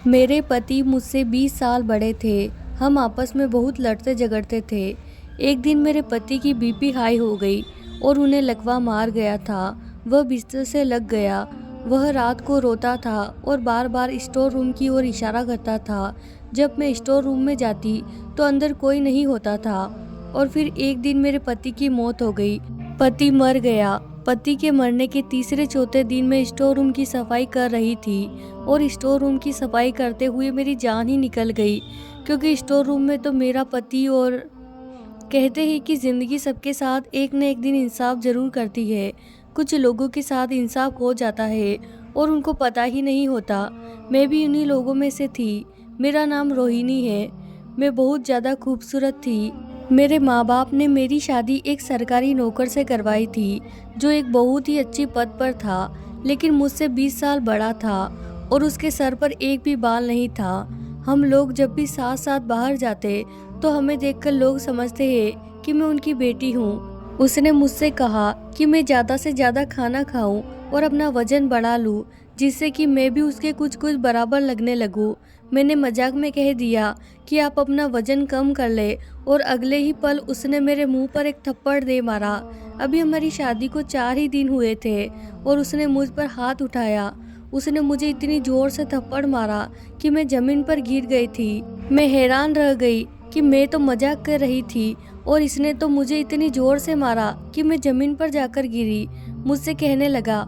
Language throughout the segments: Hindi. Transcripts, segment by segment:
मेरे पति मुझसे 20 साल बड़े थे। हम आपस में बहुत लड़ते झगड़ते थे। एक दिन मेरे पति की बीपी हाई हो गई और उन्हें लकवा मार गया था। वह बिस्तर से लग गया। वह रात को रोता था और बार बार स्टोर रूम की ओर इशारा करता था। जब मैं स्टोर रूम में जाती तो अंदर कोई नहीं होता था। और फिर एक दिन मेरे पति की मौत हो गई। पति मर गया। पति के मरने के तीसरे चौथे दिन मैं स्टोर रूम की सफाई कर रही थी और स्टोर रूम की सफाई करते हुए मेरी जान ही निकल गई, क्योंकि स्टोर रूम में तो मेरा पति और कहते हैं कि ज़िंदगी सबके साथ एक न एक दिन इंसाफ ज़रूर करती है। कुछ लोगों के साथ इंसाफ हो जाता है और उनको पता ही नहीं होता। मैं भी उन्हीं लोगों में से थी। मेरा नाम रोहिणी है। मैं बहुत ज़्यादा खूबसूरत थी। मेरे माँ बाप ने मेरी शादी एक सरकारी नौकर से करवाई थी, जो एक बहुत ही अच्छी पद पर था, लेकिन मुझसे 20 साल बड़ा था और उसके सर पर एक भी बाल नहीं था। हम लोग जब भी साथ साथ बाहर जाते तो हमें देखकर लोग समझते हैं कि मैं उनकी बेटी हूँ। उसने मुझसे कहा कि मैं ज़्यादा से ज़्यादा खाना खाऊं और अपना वजन बढ़ा लूं, जिससे कि मैं भी उसके कुछ कुछ बराबर लगने लगूं। मैंने मजाक में कह दिया कि आप अपना वजन कम कर ले, और अगले ही पल उसने मेरे मुंह पर एक थप्पड़ दे मारा। अभी हमारी शादी को 4 ही दिन हुए थे और उसने मुझ पर हाथ उठाया। उसने मुझे इतनी जोर से थप्पड़ मारा कि मैं जमीन पर गिर गई थी। मैं हैरान रह गई कि मैं तो मजाक कर रही थी और इसने तो मुझे इतनी जोर से मारा कि मैं जमीन पर जाकर गिरी। मुझसे कहने लगा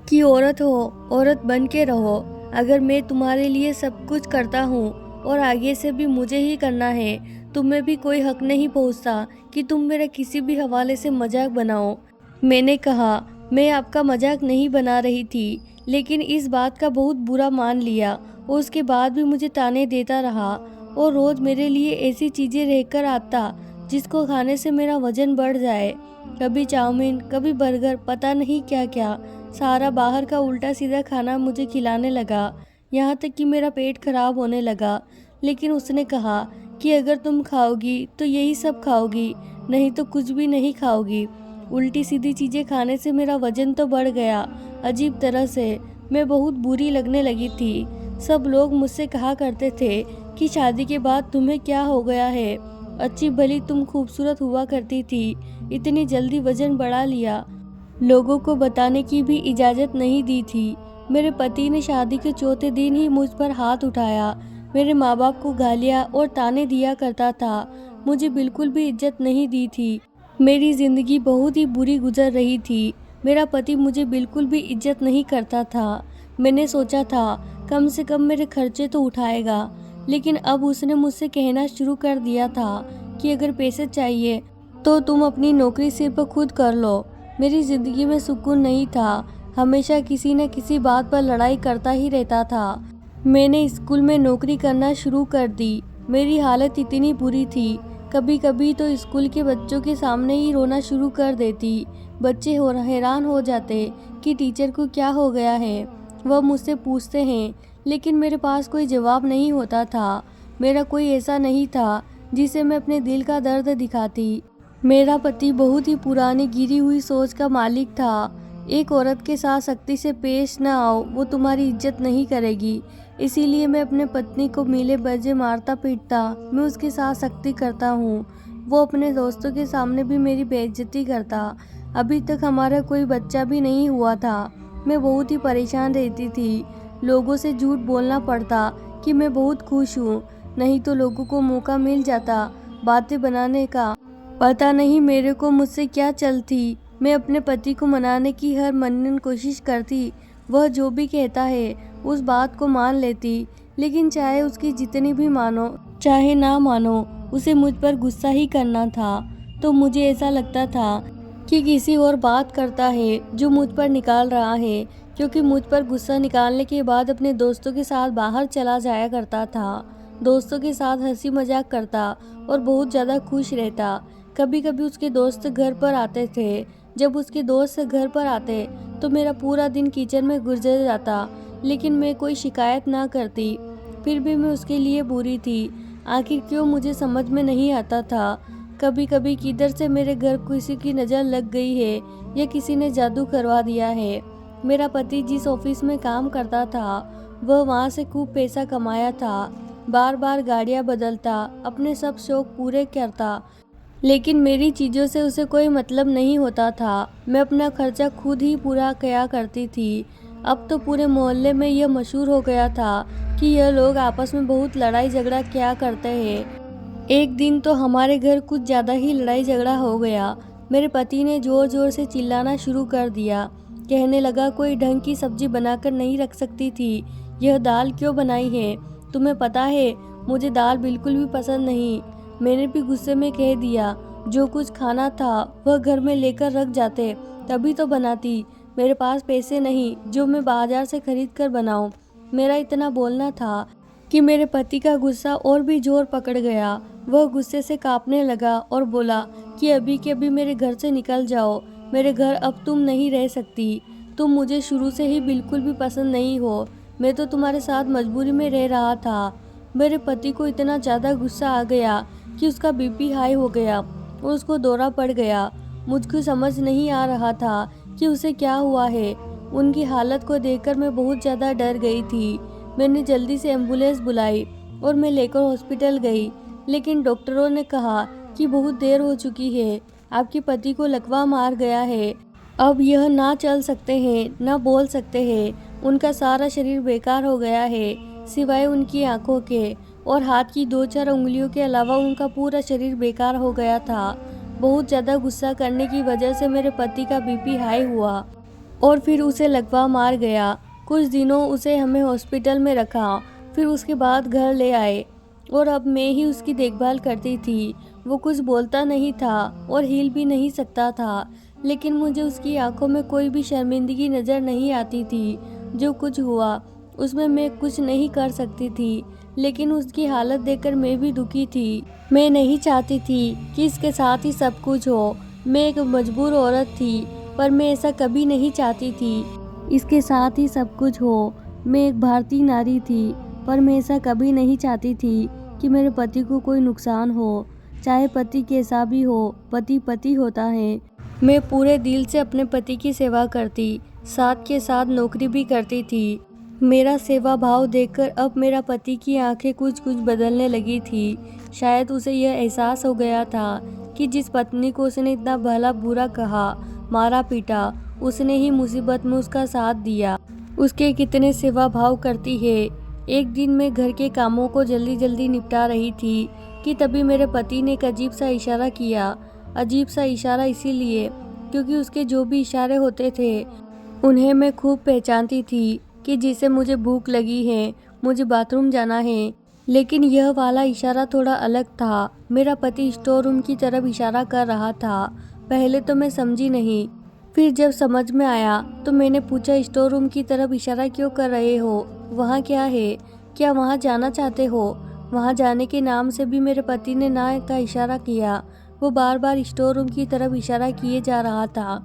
कि औरत हो, औरत बन के रहो। अगर मैं तुम्हारे लिए सब कुछ करता हूँ और आगे से भी मुझे ही करना है, तुम्हें भी कोई हक नहीं पहुँचता कि तुम मेरा किसी भी हवाले से मजाक बनाओ। मैंने कहा मैं आपका मजाक नहीं बना रही थी, लेकिन इस बात का बहुत बुरा मान लिया और उसके बाद भी मुझे ताने देता रहा और रोज़ मेरे लिए ऐसी चीज़ें लेकर आता जिसको खाने से मेरा वजन बढ़ जाए। कभी चाउमीन, कभी बर्गर, पता नहीं क्या क्या। सारा बाहर का उल्टा सीधा खाना मुझे खिलाने लगा, यहाँ तक कि मेरा पेट खराब होने लगा। लेकिन उसने कहा कि अगर तुम खाओगी तो यही सब खाओगी, नहीं तो कुछ भी नहीं खाओगी। उल्टी सीधी चीज़ें खाने से मेरा वजन तो बढ़ गया, अजीब तरह से। मैं बहुत बुरी लगने लगी थी। सब लोग मुझसे कहा करते थे कि शादी के बाद तुम्हें क्या हो गया है, अच्छी भली तुम खूबसूरत हुआ करती थी, इतनी जल्दी वजन बढ़ा लिया। लोगों को बताने की भी इजाज़त नहीं दी थी। मेरे पति ने शादी के चौथे दिन ही मुझ पर हाथ उठाया। मेरे माँ बाप को गालियाँ और ताने दिया करता था। मुझे बिल्कुल भी इज्जत नहीं दी थी। मेरी ज़िंदगी बहुत ही बुरी गुजर रही थी। मेरा पति मुझे बिल्कुल भी इज्जत नहीं करता था। मैंने सोचा था कम से कम मेरे खर्चे तो उठाएगा, लेकिन अब उसने मुझसे कहना शुरू कर दिया था कि अगर पैसे चाहिए तो तुम अपनी नौकरी सिर्फ खुद कर लो। मेरी ज़िंदगी में सुकून नहीं था। हमेशा किसी न किसी बात पर लड़ाई करता ही रहता था। मैंने स्कूल में नौकरी करना शुरू कर दी। मेरी हालत इतनी बुरी थी, कभी कभी तो स्कूल के बच्चों के सामने ही रोना शुरू कर देती। बच्चे हैरान हो जाते कि टीचर को क्या हो गया है। वह मुझसे पूछते हैं, लेकिन मेरे पास कोई जवाब नहीं होता था। मेरा कोई ऐसा नहीं था जिसे मैं अपने दिल का दर्द दिखाती। मेरा पति बहुत ही पुरानी गिरी हुई सोच का मालिक था। एक औरत के साथ सख्ती से पेश न आओ, वो तुम्हारी इज्जत नहीं करेगी। इसीलिए मैं अपने पत्नी को मिले बजे मारता पीटता। मैं उसके साथ सख्ती करता हूँ। वो अपने दोस्तों के सामने भी मेरी बेइज्जती करता। अभी तक हमारा कोई बच्चा भी नहीं हुआ था। मैं बहुत ही परेशान रहती थी। लोगों से झूठ बोलना पड़ता कि मैं बहुत खुश हूँ, नहीं तो लोगों को मौका मिल जाता बातें बनाने का। पता नहीं मेरे को मुझसे क्या चलती। मैं अपने पति को मनाने की हर मनन कोशिश करती। वह जो भी कहता है उस बात को मान लेती, लेकिन चाहे उसकी जितनी भी मानो चाहे ना मानो, उसे मुझ पर गुस्सा ही करना था। तो मुझे ऐसा लगता था कि किसी और बात करता है जो मुझ पर निकाल रहा है, क्योंकि मुझ पर गुस्सा निकालने के बाद अपने दोस्तों के साथ बाहर चला जाया करता था। दोस्तों के साथ हंसी मजाक करता और बहुत ज़्यादा खुश रहता। कभी कभी उसके दोस्त घर पर आते थे। जब उसके दोस्त घर पर आते तो मेरा पूरा दिन किचन में गुजर जाता, लेकिन मैं कोई शिकायत ना करती। फिर भी मैं उसके लिए बुरी थी। आखिर क्यों, मुझे समझ में नहीं आता था। कभी कभी किधर से मेरे घर किसी की नज़र लग गई है या किसी ने जादू करवा दिया है। मेरा पति जिस ऑफिस में काम करता था वह वहाँ से खूब पैसा कमाया था, बार बार गाड़ियाँ बदलता, अपने सब शौक पूरे करता, लेकिन मेरी चीज़ों से उसे कोई मतलब नहीं होता था। मैं अपना खर्चा खुद ही पूरा किया करती थी। अब तो पूरे मोहल्ले में यह मशहूर हो गया था कि यह लोग आपस में बहुत लड़ाई झगड़ा किया करते हैं। एक दिन तो हमारे घर कुछ ज़्यादा ही लड़ाई झगड़ा हो गया। मेरे पति ने ज़ोर ज़ोर से चिल्लाना शुरू कर दिया। कहने लगा, कोई ढंग की सब्जी बनाकर नहीं रख सकती थी, यह दाल क्यों बनाई है? तुम्हें पता है मुझे दाल बिल्कुल भी पसंद नहीं। मैंने भी गुस्से में कह दिया, जो कुछ खाना था वह घर में लेकर रख जाते, तभी तो बनाती। मेरे पास पैसे नहीं जो मैं बाजार से खरीद कर बनाऊं। मेरा इतना बोलना था कि मेरे पति का गुस्सा और भी जोर पकड़ गया। वह गुस्से से कांपने लगा और बोला कि अभी के अभी मेरे घर से निकल जाओ, मेरे घर अब तुम नहीं रह सकती। तुम मुझे शुरू से ही बिल्कुल भी पसंद नहीं हो, मैं तो तुम्हारे साथ मजबूरी में रह रहा था। मेरे पति को इतना ज़्यादा गुस्सा आ गया कि उसका बीपी हाई हो गया और उसको दौरा पड़ गया। मुझको समझ नहीं आ रहा था कि उसे क्या हुआ है। उनकी हालत को देखकर मैं बहुत ज़्यादा डर गई थी। मैंने जल्दी से एम्बुलेंस बुलाई और मैं लेकर हॉस्पिटल गई, लेकिन डॉक्टरों ने कहा कि बहुत देर हो चुकी है, आपके पति को लकवा मार गया है। अब यह ना चल सकते हैं, ना बोल सकते हैं। उनका सारा शरीर बेकार हो गया है, सिवाय उनकी आंखों के, और हाथ की 2-4 उंगलियों के अलावा उनका पूरा शरीर बेकार हो गया था। बहुत ज़्यादा गुस्सा करने की वजह से मेरे पति का बीपी हाई हुआ और फिर उसे लकवा मार गया। कुछ दिनों उसे हमें हॉस्पिटल में रखा, फिर उसके बाद घर ले आए और अब मैं ही उसकी देखभाल करती थी। वो कुछ बोलता नहीं था और हिल भी नहीं सकता था, लेकिन मुझे उसकी आंखों में कोई भी शर्मिंदगी नज़र नहीं आती थी। जो कुछ हुआ उसमें मैं कुछ नहीं कर सकती थी, लेकिन उसकी हालत देखकर मैं भी दुखी थी। मैं नहीं चाहती थी कि इसके साथ ही सब कुछ हो। मैं एक मजबूर औरत थी, पर मैं ऐसा कभी नहीं चाहती थी इसके साथ ही सब कुछ हो। मैं एक भारतीय नारी थी, पर मैं ऐसा कभी नहीं चाहती थी कि मेरे पति को कोई नुकसान हो। चाहे पति कैसा भी हो, पति पति होता है। मैं पूरे दिल से अपने पति की सेवा करती, साथ के साथ नौकरी भी करती थी। मेरा सेवा भाव देखकर अब मेरा पति की आंखें कुछ कुछ बदलने लगी थी। शायद उसे यह एहसास हो गया था कि जिस पत्नी को उसने इतना भला बुरा कहा, मारा पीटा, उसने ही मुसीबत में उसका साथ दिया। उसके कितने सेवा भाव करती है। एक दिन मैं घर के कामों को जल्दी जल्दी निपटा रही थी कि तभी मेरे पति ने एक अजीब सा इशारा किया। अजीब सा इशारा इसीलिए क्योंकि उसके जो भी इशारे होते थे उन्हें मैं खूब पहचानती थी कि जिसे मुझे भूख लगी है, मुझे बाथरूम जाना है। लेकिन यह वाला इशारा थोड़ा अलग था। मेरा पति स्टोर रूम की तरफ इशारा कर रहा था। पहले तो मैं समझी नहीं, फिर जब समझ में आया तो मैंने पूछा, स्टोर रूम की तरफ इशारा क्यों कर रहे हो? वहाँ क्या है? क्या वहाँ जाना चाहते हो? वहाँ जाने के नाम से भी मेरे पति ने ना का इशारा किया। वो बार बार स्टोर रूम की तरफ इशारा किए जा रहा था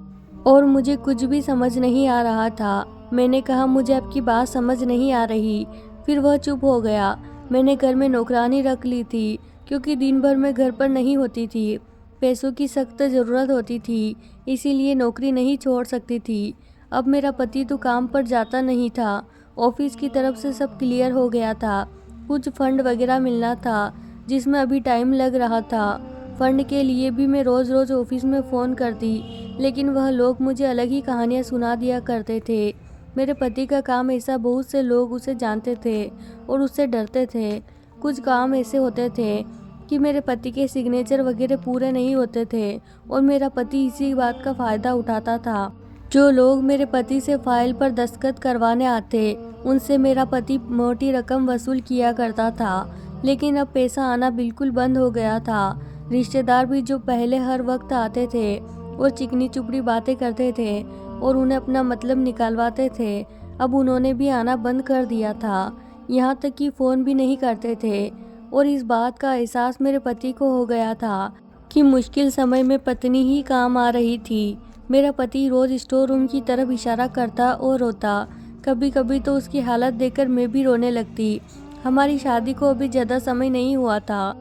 और मुझे कुछ भी समझ नहीं आ रहा था। मैंने कहा, मुझे आपकी बात समझ नहीं आ रही। फिर वह चुप हो गया। मैंने घर में नौकरानी रख ली थी क्योंकि दिन भर मैं घर पर नहीं होती थी। पैसों की सख्त ज़रूरत होती थी, इसीलिए नौकरी नहीं छोड़ सकती थी। अब मेरा पति तो काम पर जाता नहीं था। ऑफिस की तरफ से सब क्लियर हो गया था। कुछ फंड वगैरह मिलना था जिसमें अभी टाइम लग रहा था। फंड के लिए भी मैं रोज़ रोज़ ऑफिस में फ़ोन करती, लेकिन वह लोग मुझे अलग ही कहानियाँ सुना दिया करते थे। मेरे पति का काम ऐसा, बहुत से लोग उसे जानते थे और उससे डरते थे। कुछ काम ऐसे होते थे कि मेरे पति के सिग्नेचर वगैरह पूरे नहीं होते थे और मेरा पति इसी बात का फ़ायदा उठाता था। जो लोग मेरे पति से फाइल पर दस्तखत करवाने आते, उनसे मेरा पति मोटी रकम वसूल किया करता था। लेकिन अब पैसा आना बिल्कुल बंद हो गया था। रिश्तेदार भी जो पहले हर वक्त आते थे और चिकनी चुपड़ी बातें करते थे और उन्हें अपना मतलब निकालवाते थे, अब उन्होंने भी आना बंद कर दिया था। यहाँ तक कि फ़ोन भी नहीं करते थे। और इस बात का एहसास मेरे पति को हो गया था कि मुश्किल समय में पत्नी ही काम आ रही थी। मेरा पति रोज़ स्टोर रूम की तरफ इशारा करता और रोता। कभी कभी तो उसकी हालत देखकर मैं भी रोने लगती। हमारी शादी को अभी ज़्यादा समय नहीं हुआ था,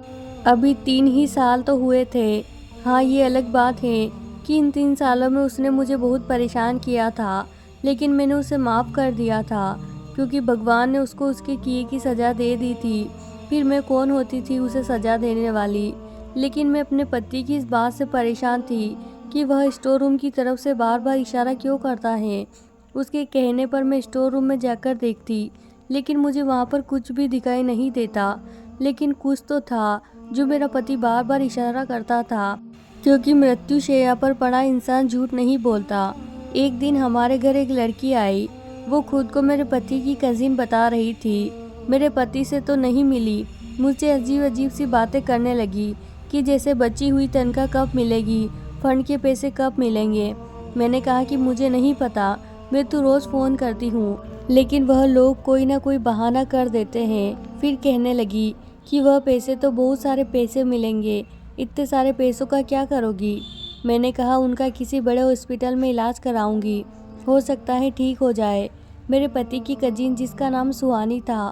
अभी 3 ही साल तो हुए थे। हाँ, ये अलग बात है कि इन 3 सालों में उसने मुझे बहुत परेशान किया था, लेकिन मैंने उसे माफ़ कर दिया था क्योंकि भगवान ने उसको उसके किए की सज़ा दे दी थी। फिर मैं कौन होती थी उसे सज़ा देने वाली। लेकिन मैं अपने पति की इस बात से परेशान थी कि वह स्टोर रूम की तरफ से बार बार इशारा क्यों करता है। उसके कहने पर मैं स्टोर रूम में जाकर देखती, लेकिन मुझे वहाँ पर कुछ भी दिखाई नहीं देता। लेकिन कुछ तो था जो मेरा पति बार बार इशारा करता था, क्योंकि मृत्युशैया पर पड़ा इंसान झूठ नहीं बोलता। एक दिन हमारे घर एक लड़की आई। वो खुद को मेरे पति की कजिन बता रही थी। मेरे पति से तो नहीं मिली, मुझसे अजीब अजीब सी बातें करने लगी कि जैसे बची हुई तनख्वाह कब मिलेगी, फंड के पैसे कब मिलेंगे। मैंने कहा कि मुझे नहीं पता, मैं तो रोज़ फ़ोन करती हूँ, लेकिन वह लोग कोई ना कोई बहाना कर देते हैं। फिर कहने लगी कि वह पैसे तो बहुत सारे पैसे मिलेंगे, इतने सारे पैसों का क्या करोगी। मैंने कहा उनका किसी बड़े हॉस्पिटल में इलाज कराऊंगी, हो सकता है ठीक हो जाए। मेरे पति की कजिन जिसका नाम सुहानी था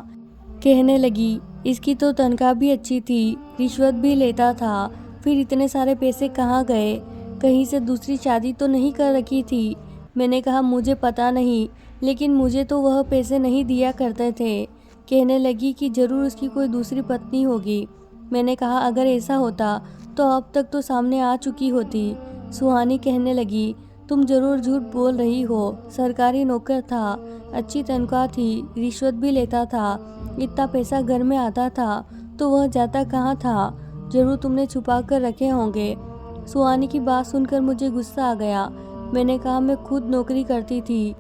कहने लगी इसकी तो तनख्वाह भी अच्छी थी, रिश्वत भी लेता था, फिर इतने सारे पैसे कहाँ गए, कहीं से दूसरी शादी तो नहीं कर रखी थी। मैंने कहा मुझे पता नहीं, लेकिन मुझे तो वह पैसे नहीं दिया करते थे। कहने लगी कि ज़रूर उसकी कोई दूसरी पत्नी होगी। मैंने कहा अगर ऐसा होता तो अब तक तो सामने आ चुकी होती। सुहानी कहने लगी तुम ज़रूर झूठ बोल रही हो, सरकारी नौकर था, अच्छी तनख्वाह थी, रिश्वत भी लेता था, इतना पैसा घर में आता था तो वह जाता कहाँ था, ज़रूर तुमने छुपा कर रखे होंगे। सुहानी की बात सुनकर मुझे गुस्सा आ गया। मैंने कहा मैं खुद नौकरी करती थी,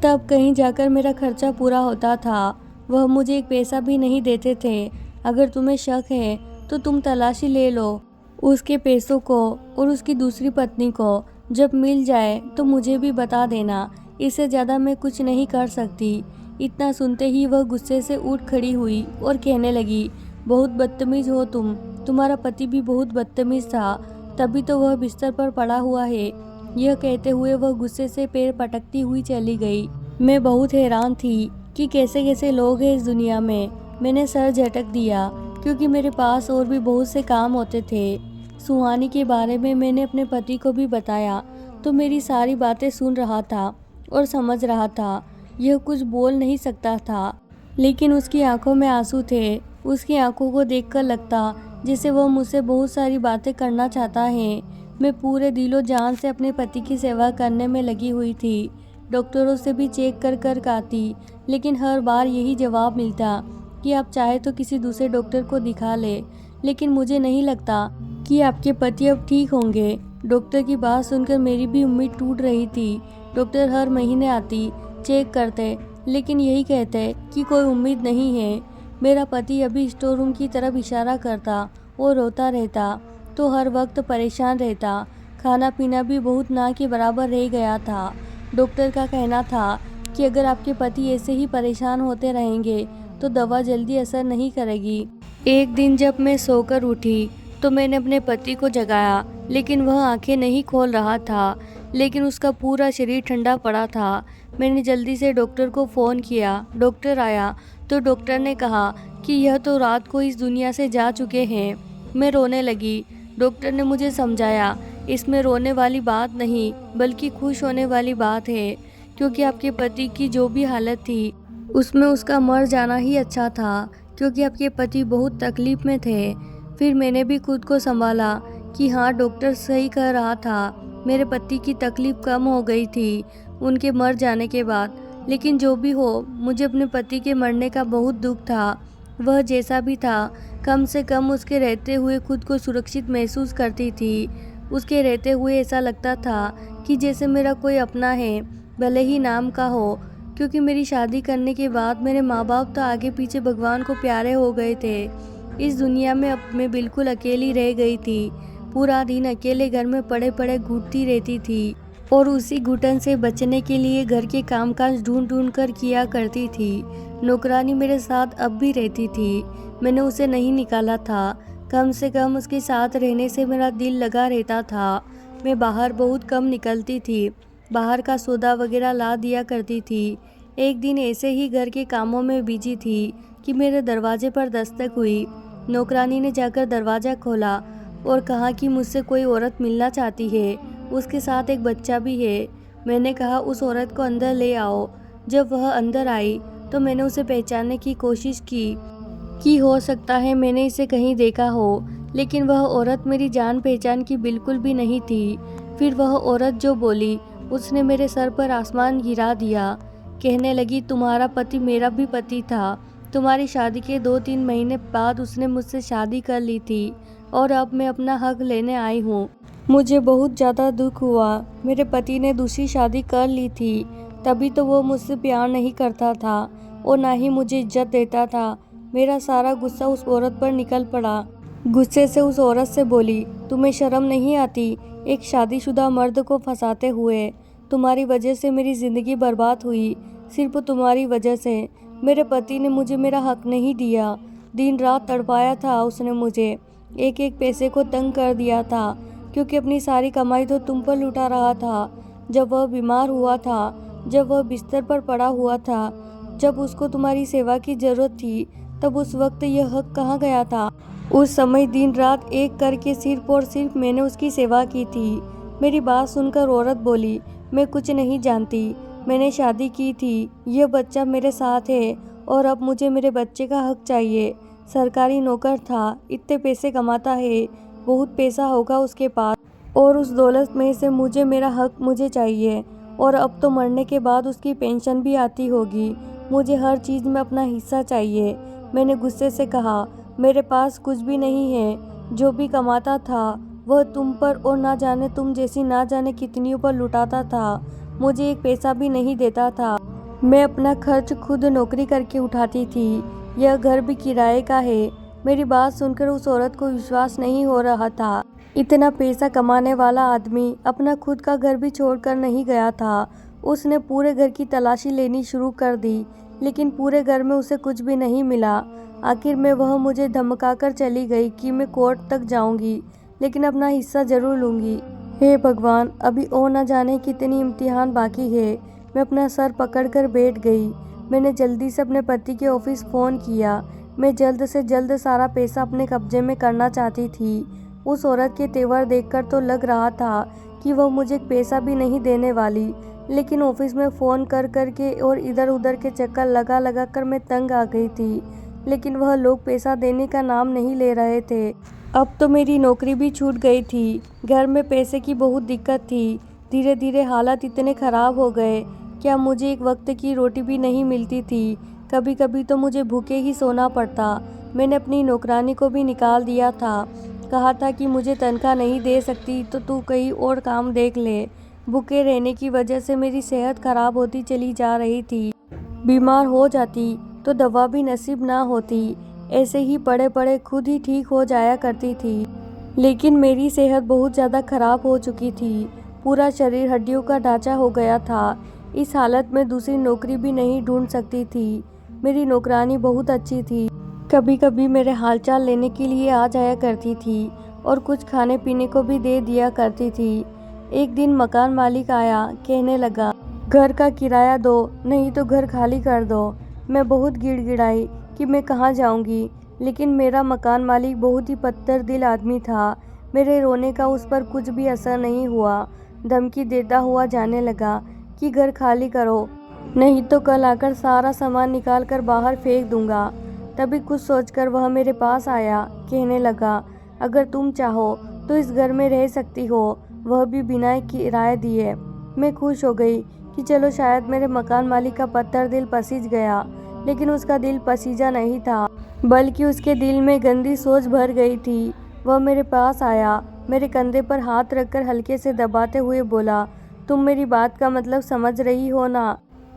तब कहीं जाकर मेरा खर्चा पूरा होता था, वह मुझे एक पैसा भी नहीं देते थे। अगर तुम्हें शक है तो तुम तलाशी ले लो उसके पैसों को और उसकी दूसरी पत्नी को, जब मिल जाए तो मुझे भी बता देना, इससे ज़्यादा मैं कुछ नहीं कर सकती। इतना सुनते ही वह गुस्से से उठ खड़ी हुई और कहने लगी बहुत बदतमीज़ हो तुम, तुम्हारा पति भी बहुत बदतमीज़ था, तभी तो वह बिस्तर पर पड़ा हुआ है। यह कहते हुए वह गुस्से से पैर पटकती हुई चली गई। मैं बहुत हैरान थी कि कैसे कैसे लोग हैं इस दुनिया में। मैंने सर झटक दिया क्योंकि मेरे पास और भी बहुत से काम होते थे। सुहानी के बारे में मैंने अपने पति को भी बताया तो मेरी सारी बातें सुन रहा था और समझ रहा था। यह कुछ बोल नहीं सकता था, लेकिन उसकी आंखों में आंसू थे। उसकी आंखों को देखकर लगता जैसे वह मुझसे बहुत सारी बातें करना चाहता है। मैं पूरे दिलो जान से अपने पति की सेवा करने में लगी हुई थी। डॉक्टरों से भी चेक कर कर आती, लेकिन हर बार यही जवाब मिलता कि आप चाहे तो किसी दूसरे डॉक्टर को दिखा ले, लेकिन मुझे नहीं लगता कि आपके पति अब ठीक होंगे। डॉक्टर की बात सुनकर मेरी भी उम्मीद टूट रही थी। डॉक्टर हर महीने आती, चेक करते, लेकिन यही कहते कि कोई उम्मीद नहीं है। मेरा पति अभी स्टोर रूम की तरफ इशारा करता और रोता रहता, तो हर वक्त परेशान रहता। खाना पीना भी बहुत ना के बराबर रह गया था। डॉक्टर का कहना था कि अगर आपके पति ऐसे ही परेशान होते रहेंगे तो दवा जल्दी असर नहीं करेगी। एक दिन जब मैं सोकर उठी तो मैंने अपने पति को जगाया, लेकिन वह आंखें नहीं खोल रहा था, लेकिन उसका पूरा शरीर ठंडा पड़ा था। मैंने जल्दी से डॉक्टर को फ़ोन किया। डॉक्टर आया तो डॉक्टर ने कहा कि यह तो रात को इस दुनिया से जा चुके हैं। मैं रोने लगी। डॉक्टर ने मुझे समझाया इसमें रोने वाली बात नहीं बल्कि खुश होने वाली बात है, क्योंकि आपके पति की जो भी हालत थी उसमें उसका मर जाना ही अच्छा था, क्योंकि आपके पति बहुत तकलीफ में थे। फिर मैंने भी खुद को संभाला कि हाँ डॉक्टर सही कह रहा था, मेरे पति की तकलीफ कम हो गई थी उनके मर जाने के बाद। लेकिन जो भी हो, मुझे अपने पति के मरने का बहुत दुख था। वह जैसा भी था, कम से कम उसके रहते हुए खुद को सुरक्षित महसूस करती थी। उसके रहते हुए ऐसा लगता था कि जैसे मेरा कोई अपना है, भले ही नाम का हो, क्योंकि मेरी शादी करने के बाद मेरे माँ बाप तो आगे पीछे भगवान को प्यारे हो गए थे। इस दुनिया में अब मैं बिल्कुल अकेली रह गई थी। पूरा दिन अकेले घर में पड़े पड़े घुटती रहती थी और उसी घुटन से बचने के लिए घर के कामकाज ढूंढ ढूंढ कर किया करती थी। नौकरानी मेरे साथ अब भी रहती थी, मैंने उसे नहीं निकाला था। कम से कम उसके साथ रहने से मेरा दिल लगा रहता था। मैं बाहर बहुत कम निकलती थी, बाहर का सौदा वगैरह ला दिया करती थी। एक दिन ऐसे ही घर के कामों में बिजी थी कि मेरे दरवाजे पर दस्तक हुई। नौकरानी ने जाकर दरवाज़ा खोला और कहा कि मुझसे कोई औरत मिलना चाहती है, उसके साथ एक बच्चा भी है। मैंने कहा उस औरत को अंदर ले आओ। जब वह अंदर आई तो मैंने उसे पहचानने की कोशिश की कि हो सकता है मैंने इसे कहीं देखा हो, लेकिन वह औरत मेरी जान पहचान की बिल्कुल भी नहीं थी। फिर वह औरत जो बोली, उसने मेरे सर पर आसमान गिरा दिया। कहने लगी, तुम्हारा पति मेरा भी पति था। तुम्हारी शादी के 2-3 महीने बाद उसने मुझसे शादी कर ली थी और अब मैं अपना हक लेने आई हूँ। मुझे बहुत ज़्यादा दुख हुआ। मेरे पति ने दूसरी शादी कर ली थी, तभी तो वो मुझसे प्यार नहीं करता था और ना ही मुझे इज्जत देता था। मेरा सारा गुस्सा उस औरत पर निकल पड़ा। गुस्से से उस औरत से बोली, तुम्हें शर्म नहीं आती एक शादीशुदा मर्द को फंसाते हुए? तुम्हारी वजह से मेरी ज़िंदगी बर्बाद हुई, सिर्फ तुम्हारी वजह से। मेरे पति ने मुझे मेरा हक नहीं दिया, दिन रात तड़पाया था उसने मुझे, एक एक पैसे को तंग कर दिया था, क्योंकि अपनी सारी कमाई तो तुम पर लुटा रहा था। जब वह बीमार हुआ था, जब वह बिस्तर पर पड़ा हुआ था, जब उसको तुम्हारी सेवा की ज़रूरत थी, तब उस वक्त यह हक कहाँ गया था? उस समय दिन रात एक करके सिर्फ और सिर्फ मैंने उसकी सेवा की थी। मेरी बात सुनकर औरत बोली, मैं कुछ नहीं जानती, मैंने शादी की थी, यह बच्चा मेरे साथ है और अब मुझे मेरे बच्चे का हक चाहिए। सरकारी नौकर था, इतने पैसे कमाता है, बहुत पैसा होगा उसके पास, और उस दौलत में से मुझे मेरा हक मुझे चाहिए। और अब तो मरने के बाद उसकी पेंशन भी आती होगी, मुझे हर चीज़ में अपना हिस्सा चाहिए। मैंने गुस्से से कहा, मेरे पास कुछ भी नहीं है, जो भी कमाता था वह तुम पर और ना जाने तुम जैसी ना जाने कितनियों पर लुटाता था, मुझे एक पैसा भी नहीं देता था। मैं अपना खर्च खुद नौकरी करके उठाती थी, यह घर भी किराए का है। मेरी बात सुनकर उस औरत को विश्वास नहीं हो रहा था। इतना पैसा कमाने वाला आदमी अपना खुद का घर भी छोड़कर नहीं गया था। उसने पूरे घर की तलाशी लेनी शुरू कर दी, लेकिन पूरे घर में उसे कुछ भी नहीं मिला। आखिर में वह मुझे धमकाकर चली गई कि मैं कोर्ट तक जाऊंगी, लेकिन अपना हिस्सा जरूर लूंगी। हे भगवान, अभी और न जाने कितनी इम्तिहान बाकी है। मैं अपना सर पकड़कर बैठ गई। मैंने जल्दी से अपने पति के ऑफिस फ़ोन किया। मैं जल्द से जल्द सारा पैसा अपने कब्जे में करना चाहती थी। उस औरत के तेवर देखकर तो लग रहा था कि वह मुझे पैसा भी नहीं देने वाली, लेकिन ऑफिस में फ़ोन कर कर के और इधर उधर के चक्कर लगा लगा कर मैं तंग आ गई थी, लेकिन वह लोग पैसा देने का नाम नहीं ले रहे थे। अब तो मेरी नौकरी भी छूट गई थी, घर में पैसे की बहुत दिक्कत थी। धीरे धीरे हालात इतने ख़राब हो गए, क्या मुझे एक वक्त की रोटी भी नहीं मिलती थी। कभी कभी तो मुझे भूखे ही सोना पड़ता। मैंने अपनी नौकरानी को भी निकाल दिया था, कहा था कि मुझे तनख्वाह नहीं दे सकती तो तू कहीं और काम देख ले। भूखे रहने की वजह से मेरी सेहत खराब होती चली जा रही थी। बीमार हो जाती तो दवा भी नसीब ना होती। ऐसे ही पड़े पड़े खुद ही ठीक हो जाया करती थी, लेकिन मेरी सेहत बहुत ज़्यादा खराब हो चुकी थी। पूरा शरीर हड्डियों का ढांचा हो गया था। इस हालत में दूसरी नौकरी भी नहीं ढूंढ सकती थी। मेरी नौकरानी बहुत अच्छी थी, कभी कभी मेरे हालचाल लेने के लिए आ जाया करती थी और कुछ खाने पीने को भी दे दिया करती थी। एक दिन मकान मालिक आया, कहने लगा, घर का किराया दो, नहीं तो घर खाली कर दो। मैं बहुत गिड़गिड़ाई कि मैं कहाँ जाऊँगी, लेकिन मेरा मकान मालिक बहुत ही पत्थर दिल आदमी था। मेरे रोने का उस पर कुछ भी असर नहीं हुआ। धमकी देता हुआ जाने लगा कि घर खाली करो, नहीं तो कल आकर सारा सामान निकाल कर बाहर फेंक दूंगा। तभी कुछ सोचकर वह मेरे पास आया, कहने लगा, अगर तुम चाहो तो इस घर में रह सकती हो, वह भी बिना किराया दिए। मैं खुश हो गई कि चलो शायद मेरे मकान मालिक का पत्थर दिल पसीज गया, लेकिन उसका दिल पसीजा नहीं था, बल्कि उसके दिल में गंदी सोच भर गई थी। वह मेरे पास आया, मेरे कंधे पर हाथ रखकर हल्के से दबाते हुए बोला, तुम मेरी बात का मतलब समझ रही हो ना?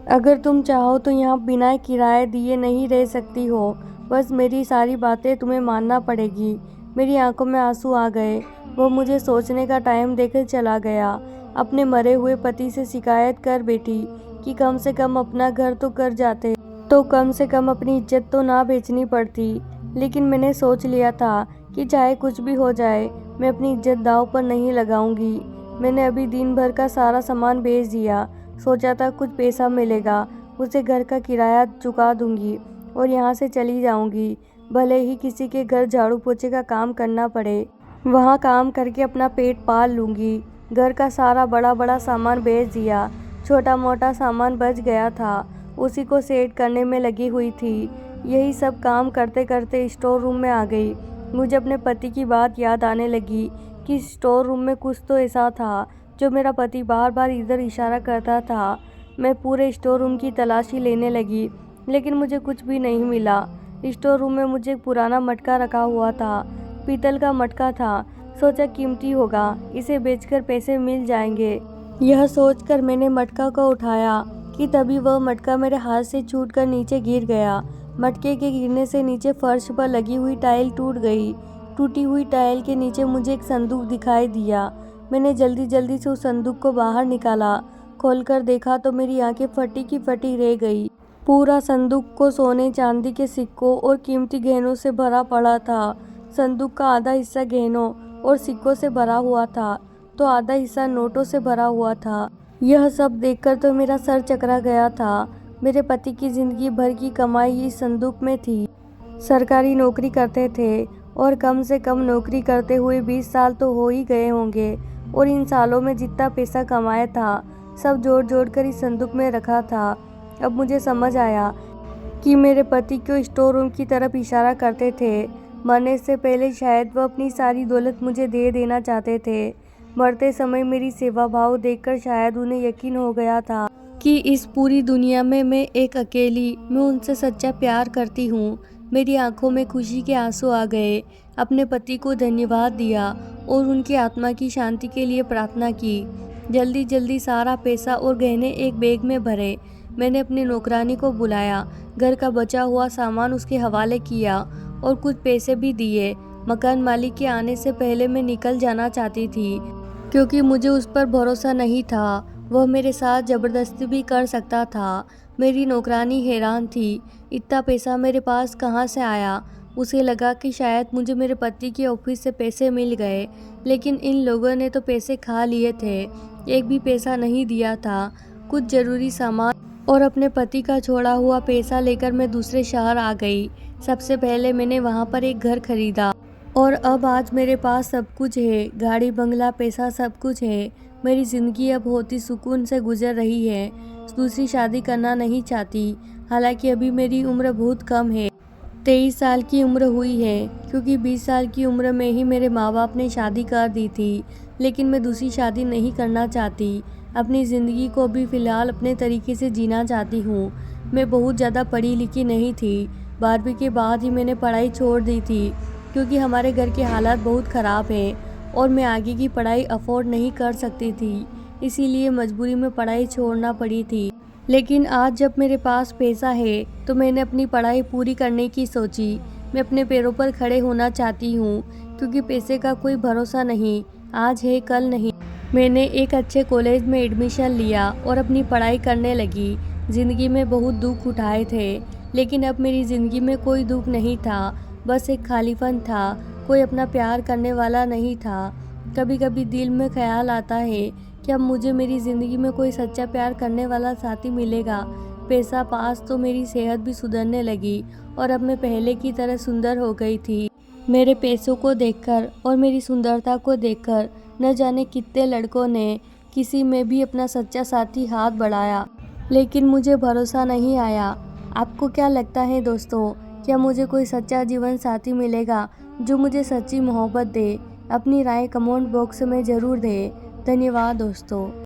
अगर तुम चाहो तो यहाँ बिना किराए दिए नहीं रह सकती हो, बस मेरी सारी बातें तुम्हें मानना पड़ेगी। मेरी आंखों में आंसू आ गए। वह मुझे सोचने का टाइम देकर चला गया। अपने मरे हुए पति से शिकायत कर बैठी कि कम से कम अपना घर तो कर जाते, तो कम से कम अपनी इज्जत तो ना बेचनी पड़ती। लेकिन मैंने सोच लिया था कि चाहे कुछ भी हो जाए, मैं अपनी इज्जत दांव पर नहीं लगाऊंगी। मैंने अभी दिन भर का सारा सामान बेच दिया। सोचा था कुछ पैसा मिलेगा, उसे घर का किराया चुका दूंगी और यहाँ से चली जाऊंगी। भले ही किसी के घर झाड़ू पोछे का काम करना पड़े, वहाँ काम करके अपना पेट पाल लूँगी। घर का सारा बड़ा बड़ा सामान बेच दिया, छोटा मोटा सामान बच गया था, उसी को सेट करने में लगी हुई थी। यही सब काम करते करते स्टोर रूम में आ गई। मुझे अपने पति की बात याद आने लगी कि स्टोर रूम में कुछ तो ऐसा था जो मेरा पति बार बार इधर इशारा करता था। मैं पूरे स्टोर रूम की तलाशी लेने लगी, लेकिन मुझे कुछ भी नहीं मिला। स्टोर रूम में मुझे एक पुराना मटका रखा हुआ था, पीतल का मटका था। सोचा कीमती होगा, इसे बेचकर पैसे मिल जाएंगे। यह सोचकर मैंने मटका को उठाया कि तभी वह मटका मेरे हाथ से छूटकर नीचे गिर गया। मटके के गिरने से नीचे फर्श पर लगी हुई टाइल टूट गई। टूटी हुई टाइल के नीचे मुझे एक संदूक दिखाई दिया। मैंने जल्दी जल्दी से उस संदूक को बाहर निकाला। खोलकर देखा तो मेरी आंखें फटी की फटी रह गई। पूरा संदूक को सोने चांदी के सिक्कों और कीमती गहनों से भरा पड़ा था। संदूक का आधा हिस्सा गहनों और सिक्कों से भरा हुआ था तो आधा हिस्सा नोटों से भरा हुआ था। यह सब देखकर तो मेरा सर चकरा गया था। मेरे पति की जिंदगी भर की कमाई इस संदूक में थी। सरकारी नौकरी करते थे और कम से कम नौकरी करते हुए 20 साल तो हो ही गए होंगे, और इन सालों में जितना पैसा कमाया था सब जोड़ जोड़ कर इस संदूक में रखा था। अब मुझे समझ आया कि मेरे पति क्यों स्टोर रूम की तरफ इशारा करते थे। मरने से पहले शायद वह अपनी सारी दौलत मुझे दे देना चाहते थे। मरते समय मेरी सेवा भाव देखकर शायद उन्हें यकीन हो गया था कि इस पूरी दुनिया में मैं एक अकेली मैं उनसे सच्चा प्यार करती हूँ। मेरी आंखों में खुशी के आंसू आ गए। अपने पति को धन्यवाद दिया और उनकी आत्मा की शांति के लिए प्रार्थना की। जल्दी जल्दी सारा पैसा और गहने एक बैग में भरे। मैंने अपनी नौकरानी को बुलाया, घर का बचा हुआ सामान उसके हवाले किया और कुछ पैसे भी दिए। मकान मालिक के आने से पहले मैं निकल जाना चाहती थी, क्योंकि मुझे उस पर भरोसा नहीं था। वह मेरे साथ ज़बरदस्ती भी कर सकता था। मेरी नौकरानी हैरान थी, इतना पैसा मेरे पास कहाँ से आया। उसे लगा कि शायद मुझे मेरे पति के ऑफिस से पैसे मिल गए, लेकिन इन लोगों ने तो पैसे खा लिए थे। एक भी पैसा नहीं दिया था। कुछ ज़रूरी सामान और अपने पति का छोड़ा हुआ पैसा लेकर मैं दूसरे शहर आ गई। सबसे पहले मैंने वहाँ पर एक घर खरीदा और अब आज मेरे पास सब कुछ है, गाड़ी बंगला पैसा सब कुछ है। मेरी ज़िंदगी अब बहुत ही सुकून से गुजर रही है। दूसरी शादी करना नहीं चाहती, हालांकि अभी मेरी उम्र बहुत कम है। 23 साल की उम्र हुई है, क्योंकि 20 साल की उम्र में ही मेरे माँ बाप ने शादी कर दी थी। लेकिन मैं दूसरी शादी नहीं करना चाहती। अपनी ज़िंदगी को भी फ़िलहाल अपने तरीके से जीना चाहती हूँ। मैं बहुत ज़्यादा पढ़ी लिखी नहीं थी। 12वीं के बाद ही मैंने पढ़ाई छोड़ दी थी, क्योंकि हमारे घर के हालात बहुत ख़राब हैं और मैं आगे की पढ़ाई अफोर्ड नहीं कर सकती थी। इसीलिए मजबूरी में पढ़ाई छोड़ना पड़ी थी। लेकिन आज जब मेरे पास पैसा है तो मैंने अपनी पढ़ाई पूरी करने की सोची। मैं अपने पैरों पर खड़े होना चाहती हूँ, क्योंकि पैसे का कोई भरोसा नहीं, आज है कल नहीं। मैंने एक अच्छे कॉलेज में एडमिशन लिया और अपनी पढ़ाई करने लगी। ज़िंदगी में बहुत दुख उठाए थे, लेकिन अब मेरी ज़िंदगी में कोई दुख नहीं था, बस एक खालीपन था। कोई अपना प्यार करने वाला नहीं था। कभी कभी दिल में ख्याल आता है कि अब मुझे मेरी ज़िंदगी में कोई सच्चा प्यार करने वाला साथी मिलेगा। पैसा पास तो मेरी सेहत भी सुधरने लगी और अब मैं पहले की तरह सुंदर हो गई थी। मेरे पैसों को देखकर और मेरी सुंदरता को देखकर न जाने कितने लड़कों ने किसी में भी अपना सच्चा साथी हाथ बढ़ाया, लेकिन मुझे भरोसा नहीं आया। आपको क्या लगता है दोस्तों, क्या मुझे कोई सच्चा जीवन साथी मिलेगा जो मुझे सच्ची मोहब्बत दे? अपनी राय कमेंट बॉक्स में ज़रूर दें। धन्यवाद दोस्तों।